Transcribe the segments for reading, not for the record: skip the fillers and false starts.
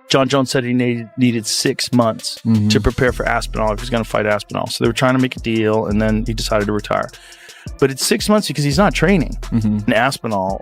Jon Jones said he needed 6 months to prepare for Aspinall if he's going to fight Aspinall. So they were trying to make a deal, and then he decided to retire. But it's 6 months because he's not training. And Aspinall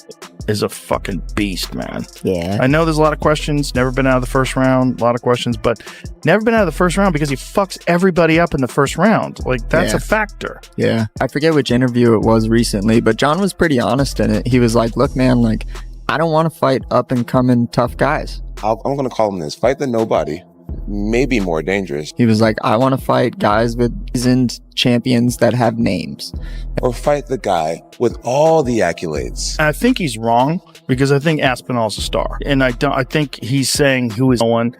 is a fucking beast, man. Yeah. I know there's a lot of questions. Never been out of the first round. A lot of questions, but never been out of the first round because he fucks everybody up in the first round. Like, that's a factor. Yeah. I forget which interview it was recently, but Jon was pretty honest in it. He was like, look, man, like, I don't want to fight up and coming tough guys. I'm going to call him this. Fight the nobody. Maybe more dangerous. He was like, I want to fight guys with seasoned champions that have names. Or fight the guy with all the accolades. I think he's wrong because I think Aspinall's a star. And I think he's saying who is no one.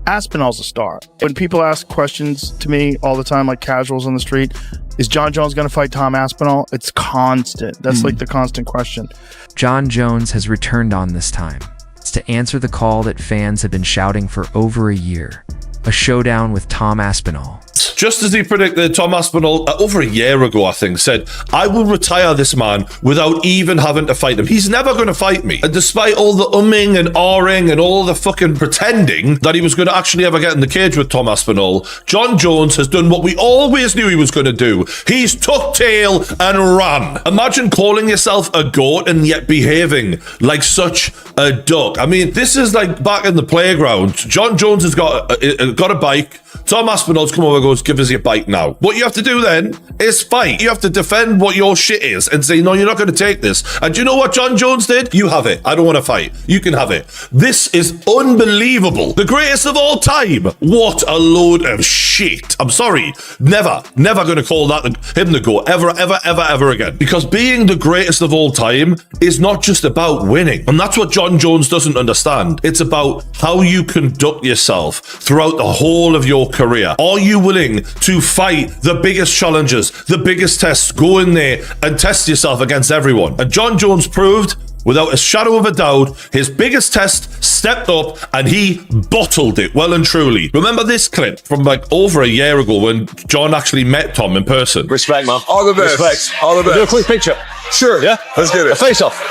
Aspinall's a star. When people ask questions to me all the time, like casuals on the street, is Jon Jones going to fight Tom Aspinall? It's constant. That's like the constant question. Jon Jones has returned on this time. It's to answer the call that fans have been shouting for over a year. A showdown with Tom Aspinall. Just as he predicted, Tom Aspinall, over a year ago, I think, said, I will retire this man without even having to fight him. He's never going to fight me. And despite all the umming and ahhing and all the fucking pretending that he was going to actually ever get in the cage with Tom Aspinall, Jon Jones has done what we always knew he was going to do. He's tucked tail and ran. Imagine calling yourself a goat and yet behaving like such a duck. I mean, this is like back in the playground. Jon Jones has got a bike. Tom Aspinall's come over and goes, give us your bike now. What you have to do then is fight. You have to defend what your shit is and say, no, you're not going to take this. And do you know what Jon Jones did? You have it. I don't want to fight. You can have it. This is unbelievable. The greatest of all time. What a load of shit. I'm sorry. Never going to call that him the GOAT ever again. Because being the greatest of all time is not just about winning. And that's what Jon Jones doesn't understand. It's about how you conduct yourself throughout the whole of your career. Are you willing to fight the biggest challenges, the biggest tests, go in there and test yourself against everyone? And Jon Jones proved, without a shadow of a doubt, his biggest test stepped up and he bottled it well and truly. Remember this clip from like over a year ago when Jon actually met Tom in person? Respect, man. All the best. Respect. All the best. Do a quick picture. Sure. Yeah? Let's get it. A face off.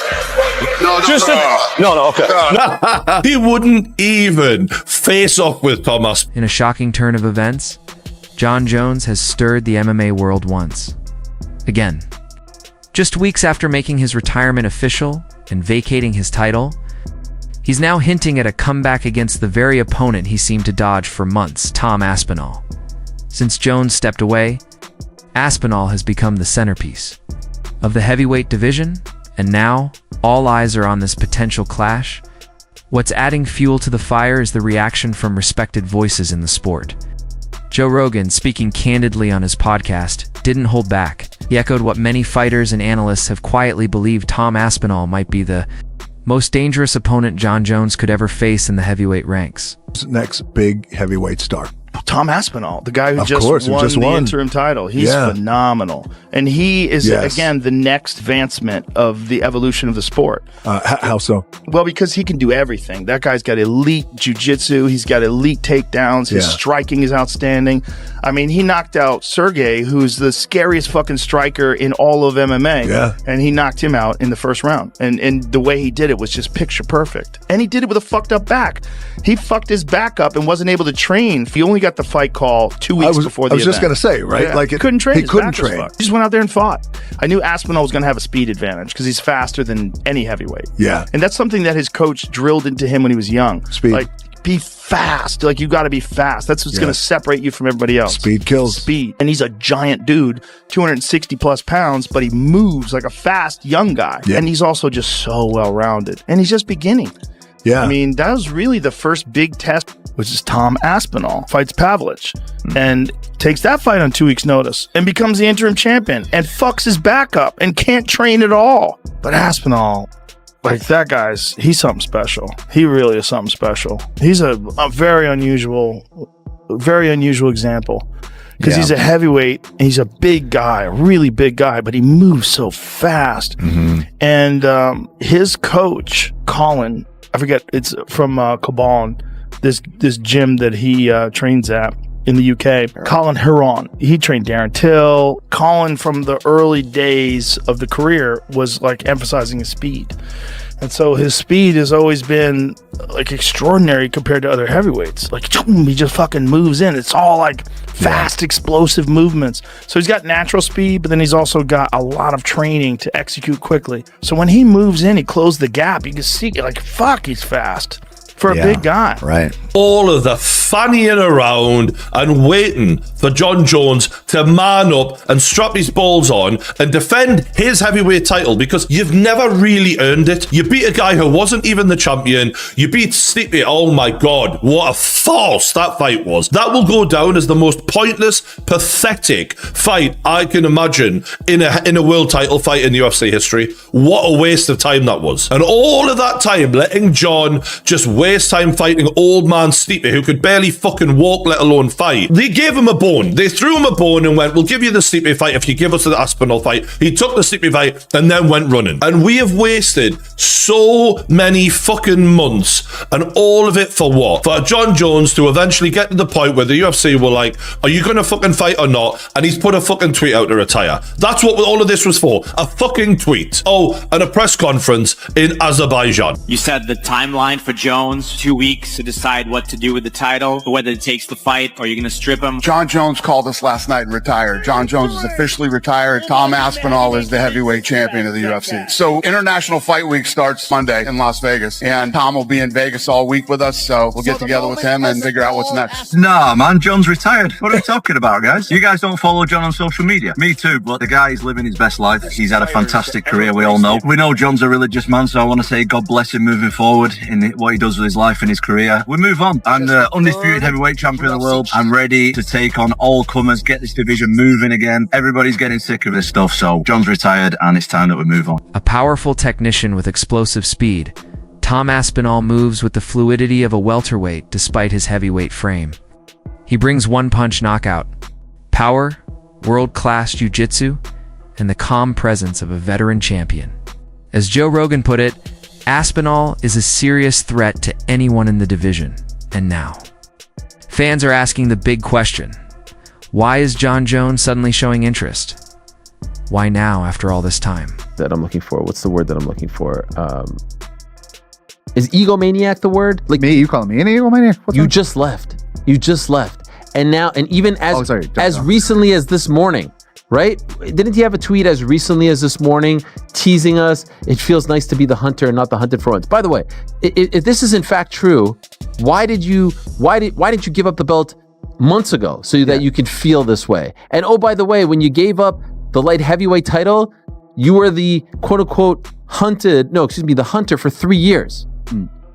No, okay. He wouldn't even face off with Tom Aspinall. In a shocking turn of events, Jon Jones has stirred the MMA world once again. Just weeks after making his retirement official and vacating his title, he's now hinting at a comeback against the very opponent he seemed to dodge for months, Tom Aspinall. Since Jones stepped away, Aspinall has become the centerpiece of the heavyweight division, and now all eyes are on this potential clash. What's adding fuel to the fire is the reaction from respected voices in the sport. Joe Rogan, speaking candidly on his podcast, didn't hold back. He echoed what many fighters and analysts have quietly believed: Tom Aspinall might be the most dangerous opponent Jon Jones could ever face in the heavyweight ranks. Next big heavyweight star. Tom Aspinall, the guy who Of just course, won just the won. interim title. He's phenomenal. And he is, again, the next advancement of the evolution of the sport. How so? Well, because he can do everything. That guy's got elite jiu-jitsu. He's got elite takedowns. His striking is outstanding. I mean, he knocked out Sergey, who's the scariest fucking striker in all of MMA. Yeah. And he knocked him out in the first round. And the way he did it was just picture perfect. And he did it with a fucked up back. He fucked his back up and wasn't able to train. He only got the fight call 2 weeks before the event. I was just going to say, right? Yeah. Like He couldn't train. He His couldn't back was train. fucked. He just went out there and fought. I knew Aspinall was going to have a speed advantage because he's faster than any heavyweight. Yeah. And that's something that his coach drilled into him when he was young. Speed. Like, be fast. Like, you got to be fast. That's what's going to separate you from everybody else. Speed kills. Speed. And he's a giant dude, 260 plus pounds, but he moves like a fast young guy. Yeah. And he's also just so well-rounded. And he's just beginning. Yeah. I mean, that was really the first big test, which is Tom Aspinall fights Pavlich and takes that fight on 2 weeks' notice and becomes the interim champion and fucks his back up and can't train at all. But Aspinall, like, that guy's, he's something special. He really is something special. He's a very unusual example. Because he's a heavyweight, and he's a big guy, a really big guy, but he moves so fast. And his coach, Colin, I forget, it's from Cabon, this gym that he trains at in the UK. Colin Huron. He trained Darren Till. Colin, from the early days of the career, was like emphasizing his speed. And so his speed has always been like extraordinary compared to other heavyweights. Like he just fucking moves in. It's all like fast, explosive movements. So he's got natural speed, but then he's also got a lot of training to execute quickly. So when he moves in, he closes the gap. You can see like, fuck, he's fast for a big guy. Right. All of the fannying around and waiting for Jon Jones to man up and strap his balls on and defend his heavyweight title, because you've never really earned it. You beat a guy who wasn't even the champion. You beat Stipe. Oh my God, what a farce that fight was. That will go down as the most pointless, pathetic fight I can imagine in a world title fight in UFC history. What a waste of time that was. And all of that time letting Jon just waste time fighting old man Stipe, who could barely fucking walk, let alone fight. They gave him a bone. They threw him a bone and went, we'll give you the Stipe fight if you give us the Aspinall fight. He took the Stipe fight and then went running. And we have wasted so many fucking months, and all of it for what? For Jon Jones to eventually get to the point where the UFC were like, are you going to fucking fight or not? And he's put a fucking tweet out to retire. That's what all of this was for. A fucking tweet. Oh, and a press conference in Azerbaijan. You said the timeline for Jones, 2 weeks to decide what to do with the title, whether it takes the fight or you're going to strip him. Jon Jones called us last night and retired. Jon Jones is officially retired. Tom Aspinall is the heavyweight champion of the UFC. So International Fight Week starts Monday in Las Vegas, and Tom will be in Vegas all week with us, so we'll get together with him and figure out what's next. Nah, man, Jon's retired. What are you talking about, guys? You guys don't follow Jon on social media. Me too, but the guy is living his best life. He's had a fantastic career, we all know. We know Jon's a religious man, so I want to say God bless him moving forward in what he does with his life and his career. We move on. I'm the undisputed heavyweight champion of the world. I'm ready to take on all comers, get this division moving again. Everybody's getting sick of this stuff, so Jon's retired and it's time that we move on. A powerful technician with explosive speed, Tom Aspinall moves with the fluidity of a welterweight despite his heavyweight frame. He brings one-punch knockout, power, world-class jiu-jitsu, and the calm presence of a veteran champion. As Joe Rogan put it, Aspinall is a serious threat to anyone in the division. And now, fans are asking the big question. Why is Jon Jones suddenly showing interest? Why now after all this time? That I'm looking for. What's the word that I'm looking for? Is egomaniac the word? Like me, you calling me an egomaniac? What's you that? just left. You just left. And now, and even as recently as this morning, right? Didn't he have a tweet as recently as this morning teasing us? It feels nice to be the hunter and not the hunted for once. By the way, if this is in fact true, why didn't you give up the belt months ago so that you could feel this way? And oh, by the way, when you gave up the light heavyweight title, you were the quote unquote the hunter for 3 years.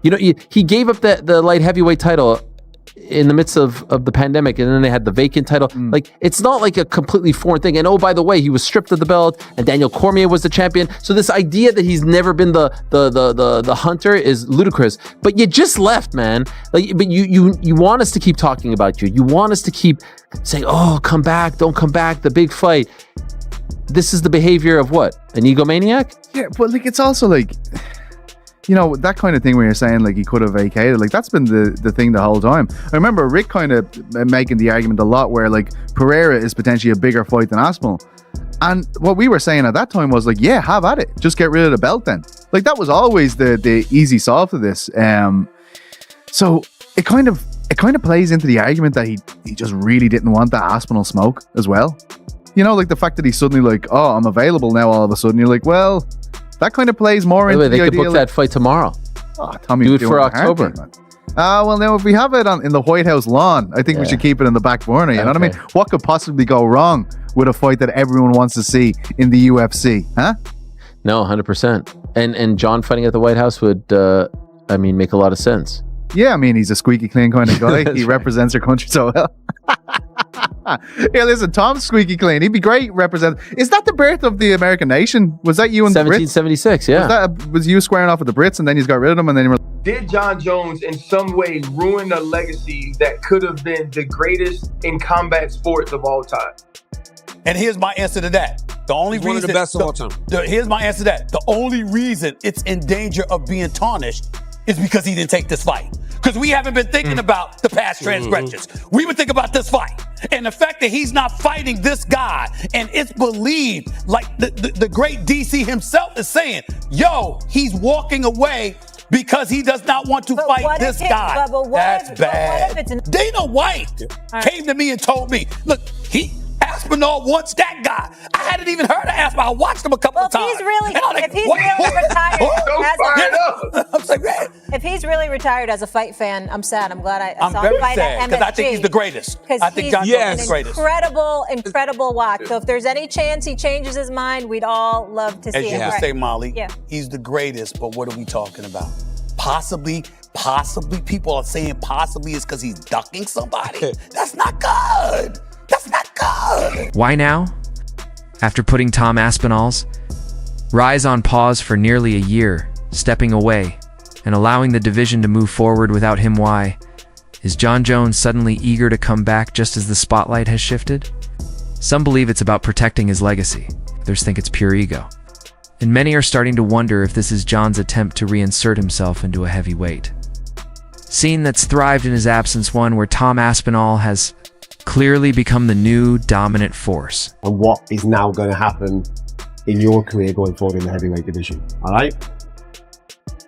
You know, he gave up the light heavyweight title in the midst of the pandemic, and then they had the vacant title. Like, it's not like a completely foreign thing. And oh, by the way, he was stripped of the belt, and Daniel Cormier was the champion. So this idea that he's never been the hunter is ludicrous. But you just left, man. Like, but you want us to keep talking about you. You want us to keep saying, oh, come back, don't come back, the big fight. This is the behavior of what? An egomaniac? Yeah, but like, it's also like, you know, that kind of thing where you're saying like he could have vacated, like that's been the thing the whole time. I remember Rick kind of making the argument a lot where like Pereira is potentially a bigger fight than Aspinall. And what we were saying at that time was like, yeah, have at it. Just get rid of the belt then. Like that was always the easy solve to this. So it kind of plays into the argument that he just really didn't want that Aspinall smoke as well. You know, like the fact that he's suddenly like, oh, I'm available now all of a sudden. You're like, well, that kind of plays more into the idea. They could book that fight tomorrow. Oh, Tommy, do it for October. Well, now if we have it in the White House lawn, I think we should keep it in the back burner. You know what I mean? What could possibly go wrong with a fight that everyone wants to see in the UFC? Huh? No, 100%. And Jon fighting at the White House would, make a lot of sense. Yeah, I mean, he's a squeaky clean kind of guy. He represents our country so well. Yeah, listen, Tom's squeaky clean. He'd be great represent. Is that the birth of the American nation? Was that you and the Brits? 1776, yeah. Was you squaring off with the Brits and then you got rid of them and then you were... Did Jon Jones in some way ruin a legacy that could have been the greatest in combat sports of all time? And here's my answer to that. The only reason, one of the best of all time. Here's my answer to that. The only reason it's in danger of being tarnished is because he didn't take this fight. because we haven't been thinking about the past transgressions. We've been thinking about this fight. And the fact that he's not fighting this guy, and it's believed, like the great DC himself is saying, yo, he's walking away because he does not want to fight this guy. That's bad. Dana White came to me and told me, look, Aspinall wants that guy. I hadn't even heard of Aspinall. I watched him a couple of times. If he's really retired as a fight fan, I'm sad. I'm glad I saw him fight at MSG. Because I think he's the greatest. I think Jon Jones is the greatest. Incredible watch. So if there's any chance he changes his mind, we'd all love to see it. As you would say, Molly, he's the greatest, but what are we talking about? Possibly, people are saying possibly is because he's ducking somebody. That's not good. That's not good. Why now? After putting Tom Aspinall's rise on pause for nearly a year, stepping away, and allowing the division to move forward without him, why? Is Jon Jones suddenly eager to come back just as the spotlight has shifted? Some believe it's about protecting his legacy. Others think it's pure ego. And many are starting to wonder if this is Jon's attempt to reinsert himself into a heavyweight scene that's thrived in his absence, one where Tom Aspinall has clearly become the new dominant force. And what is now going to happen in your career going forward in the heavyweight division, all right?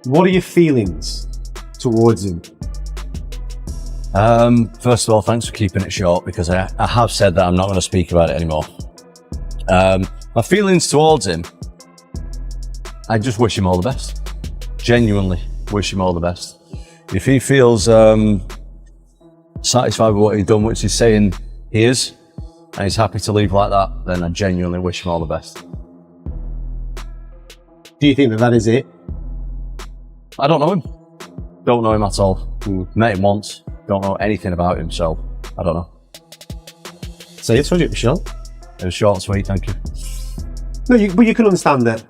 What are your feelings towards him? First of all, thanks for keeping it short, because I have said that I'm not going to speak about it anymore. My feelings towards him, I just wish him all the best. Genuinely wish him all the best. If he feels satisfied with what he's done, which he's saying he is, and he's happy to leave like that, then I genuinely wish him all the best. Do you think that is it? I don't know him. Don't know him at all. Met him once. Don't know anything about him, so I don't know. So it's short. It was short and sweet, thank you. No, but you can understand that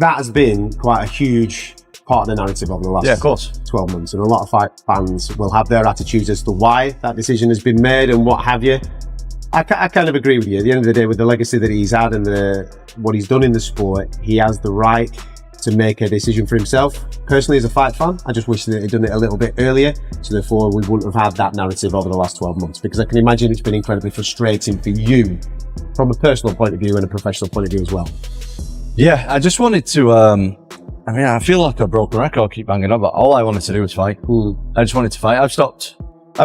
has been quite a huge part of the narrative over the last of course. 12 months, and a lot of fight fans will have their attitudes as to why that decision has been made and what have you. I kind of agree with you. At the end of the day, with the legacy that he's had and what he's done in the sport, he has the right to make a decision for himself. Personally, as a fight fan, I just wish that he'd done it a little bit earlier, so therefore we wouldn't have had that narrative over the last 12 months, because I can imagine it's been incredibly frustrating for you from a personal point of view and a professional point of view as well. Yeah, I just wanted to, I feel like a broken record, keep banging on, but all I wanted to do was fight. I just wanted to fight. I've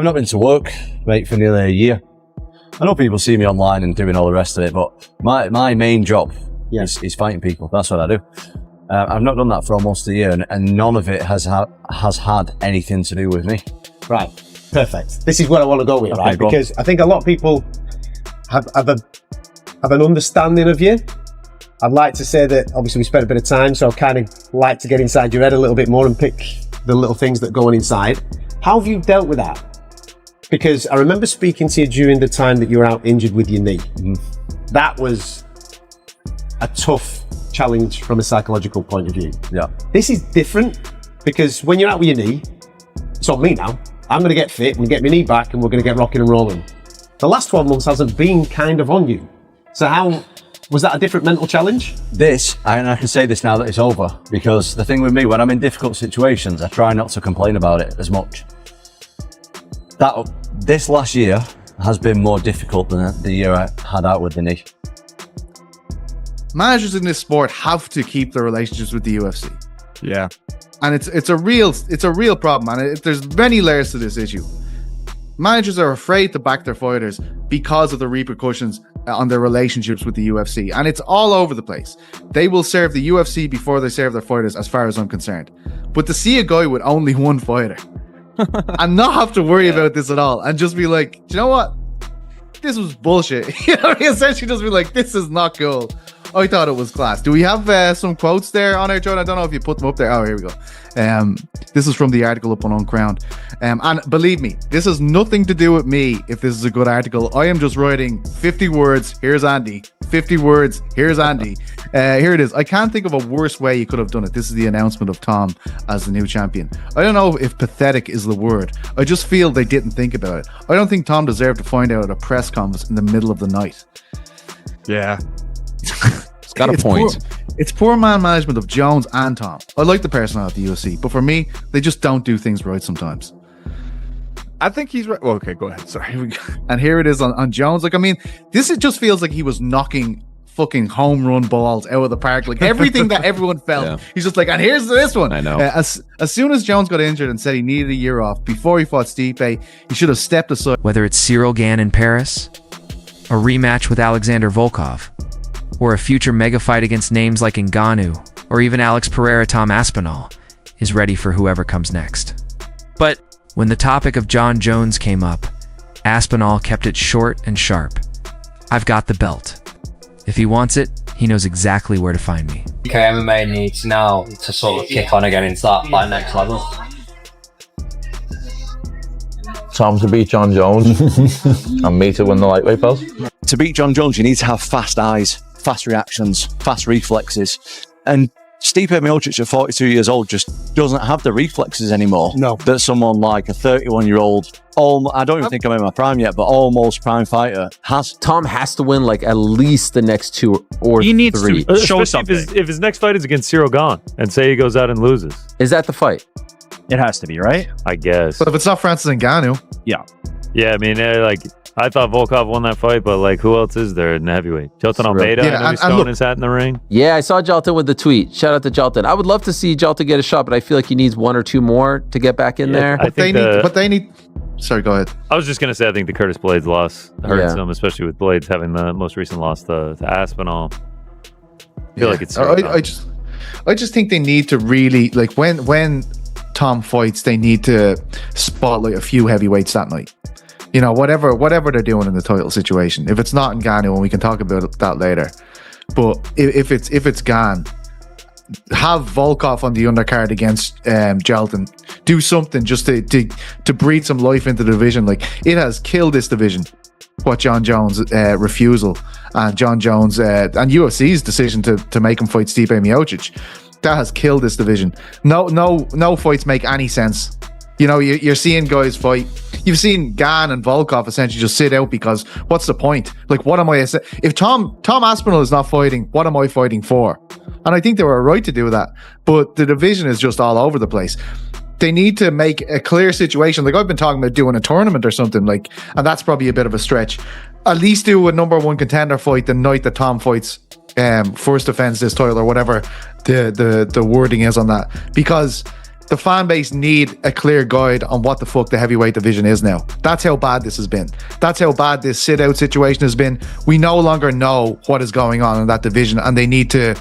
not been to work, mate, for nearly a year. I know people see me online and doing all the rest of it, but my main job is fighting people. That's what I do. I've not done that for almost a year, and none of it has had anything to do with me. Right, perfect. This is what I want to go with, Okay, right? go on. Because I think a lot of people have an understanding of you. I'd like to say that obviously we spent a bit of time, so I kind of like to get inside your head a little bit more and pick the little things that go on inside. How have you dealt with that? Because I remember speaking to you during the time that you were out injured with your knee. That was a tough challenge from a psychological point of view. Yeah. This is different, because when you're out with your knee, it's on me now. I'm going to get fit and get my knee back, and we're going to get rocking and rolling. The last 12 months hasn't been kind of on you. So how was that a different mental challenge? And I can say this now that it's over, because the thing with me, when I'm in difficult situations, I try not to complain about it as much. This last year has been more difficult than the year I had out with the knee. Managers in this sport have to keep their relationships with the UFC. Yeah. And it's a real problem, and there's many layers to this issue. Managers are afraid to back their fighters because of the repercussions on their relationships with the UFC, and it's all over the place. They will serve the UFC before they serve their fighters, as far as I'm concerned. But to see a guy with only one fighter and not have to worry about this at all, and just be like, do you know what? This was bullshit. You know, essentially just be like, this is not cool. I thought it was class. Do we have some quotes there on our John? I don't know if you put them up there. Oh, here we go. This is from the article up on Uncrowned. And believe me, this has nothing to do with me if this is a good article. I am just writing 50 words. Here's Andy. 50 words. Here's Andy. Here it is. I can't think of a worse way you could have done it. This is the announcement of Tom as the new champion. I don't know if pathetic is the word. I just feel they didn't think about it. I don't think Tom deserved to find out at a press conference in the middle of the night. Yeah. It's got a point. It's poor man management of Jones and Tom. I like the personnel at the UFC, but for me, they just don't do things right sometimes. I think he's right. Well, okay, go ahead. Sorry. Here we go. And here it is on Jones. Like, I mean, it just feels like he was knocking fucking home run balls out of the park. Like everything that everyone felt. He's just like, and here's this one. I know. As soon as Jones got injured and said he needed a year off before he fought Stipe, he should have stepped aside. Whether it's Cyril Gane in Paris, a rematch with Alexander Volkov, or a future mega fight against names like Ngannou, or even Alex Pereira, Tom Aspinall is ready for whoever comes next. But when the topic of Jon Jones came up, Aspinall kept it short and sharp. I've got the belt. If he wants it, he knows exactly where to find me. UK MMA needs now to sort of kick on again into that like next level. Tom to beat Jon Jones and me to win the lightweight belt. To beat Jon Jones, you need to have fast eyes, fast reactions, fast reflexes. And Stipe Miocic at 42 years old just doesn't have the reflexes anymore. No. That someone like a 31-year-old, I don't even think I'm in my prime yet, but almost prime fighter has. Tom has to win like at least the next 2 or 3. He needs to show something. If his next fight is against Cyril Gane and say he goes out and loses. Is that the fight? It has to be, right? I guess. But if it's not Francis Ngannou. Yeah. Yeah, I mean, I thought Volkov won that fight, but like, who else is there in the heavyweight? Jolton Almeida, I know he's throwing his hat in the ring. Yeah, I saw Jolton with the tweet. Shout out to Jolton. I would love to see Jolton get a shot, but I feel like he needs 1 or 2 more to get back in there. But they need. Sorry, go ahead. I was just gonna say, I think the Curtis Blades loss hurts him, especially with Blades having the most recent loss to Aspinall. I feel like it's. I just think they need to really like when Tom fights, they need to spotlight a few heavyweights that night. You know, whatever they're doing in the title situation. If it's not Ngannou, and we can talk about that later, but if it's Gane, have Volkov on the undercard against Jolton. Do something just to breathe some life into the division. Like, it has killed this division. What Jon Jones' refusal and Jon Jones and UFC's decision to make him fight Stipe Miocic, that has killed this division. No fights make any sense. You know, you're seeing guys fight. You've seen Gane and Volkov essentially just sit out because what's the point? Like, what am I? If Tom Aspinall is not fighting, what am I fighting for? And I think they were right to do that. But the division is just all over the place. They need to make a clear situation. Like, I've been talking about doing a tournament or something, like, and that's probably a bit of a stretch. At least do a number 1 contender fight the night that Tom fights first defends this title, or whatever the wording is on that, because the fan base need a clear guide on what the fuck the heavyweight division is now. That's how bad this has been. That's how bad this sit-out situation has been. We no longer know what is going on in that division, and they need to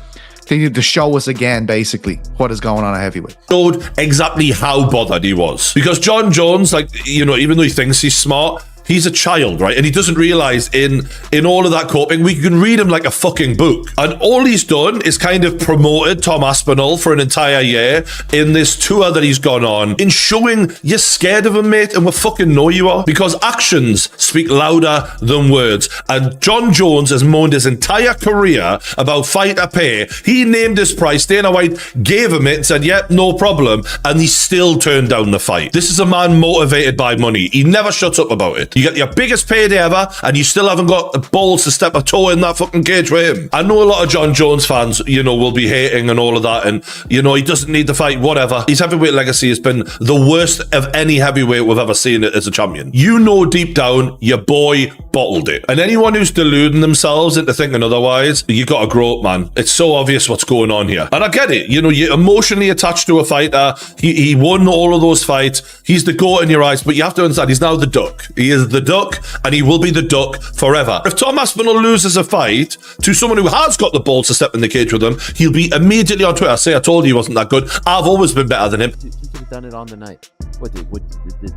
show us again, basically, what is going on at heavyweight. Showed exactly how bothered he was. Because Jon Jones, like, you know, even though he thinks he's smart, he's a child, right? And he doesn't realize in all of that coping, we can read him like a fucking book. And all he's done is kind of promoted Tom Aspinall for an entire year in this tour that he's gone on, in showing you're scared of him, mate, and we fucking know you are. Because actions speak louder than words. And Jon Jones has moaned his entire career about fighter pay. He named his price. Dana White gave him it and said, yep, no problem. And he still turned down the fight. This is a man motivated by money. He never shuts up about it. You get your biggest payday ever, and you still haven't got the balls to step a toe in that fucking cage with him. I know a lot of Jon Jones fans, you know, will be hating and all of that, and, you know, he doesn't need the fight, whatever. His heavyweight legacy has been the worst of any heavyweight we've ever seen as a champion. You know deep down, your boy bottled it. And anyone who's deluding themselves into thinking otherwise, you gotta grow up, man. It's so obvious what's going on here. And I get it. You know, you're emotionally attached to a fighter. He won all of those fights. He's the GOAT in your eyes, but you have to understand, he's now the duck. He is the duck, and he will be the duck forever. If Tom Aspinall loses a fight to someone who has got the balls to step in the cage with him, he'll be immediately on Twitter, say, I told you he wasn't that good. I've always been better than him. He could have done it on the night.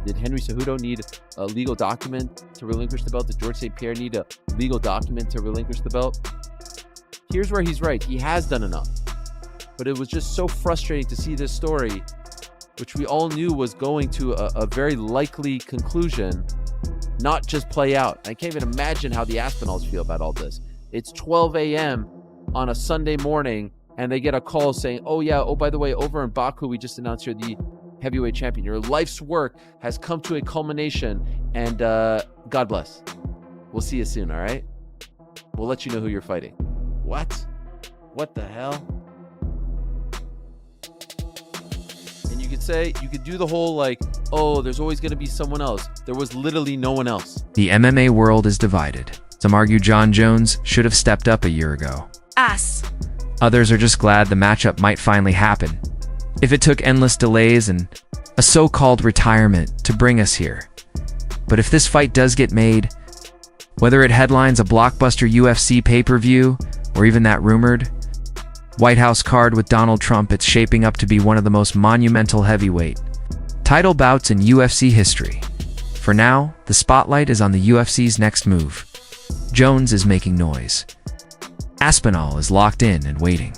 Did Henry Cejudo need a legal document to relinquish the belt? Did George St. Pierre need a legal document to relinquish the belt? Here's where he's right. He has done enough. But it was just so frustrating to see this story, which we all knew was going to a very likely conclusion, not just play out. I can't even imagine how the Aspinalls feel about all this. It's 12 a.m. on a Sunday morning, and they get a call saying, oh, by the way, over in Baku, we just announced you're the heavyweight champion. Your life's work has come to a culmination, and God bless. We'll see you soon, all right? We'll let you know who you're fighting. What? What the hell? And you could do the whole like, oh, there's always going to be someone else. There was literally no one else. The MMA world is divided. Some argue Jon Jones should have stepped up a year ago. Others are just glad the matchup might finally happen. If it took endless delays and a so-called retirement to bring us here. But if this fight does get made, whether it headlines a blockbuster UFC pay-per-view or even that rumored White House card with Donald Trump, it's shaping up to be one of the most monumental heavyweight title bouts in UFC history. For now, the spotlight is on the UFC's next move. Jones is making noise. Aspinall is locked in and waiting.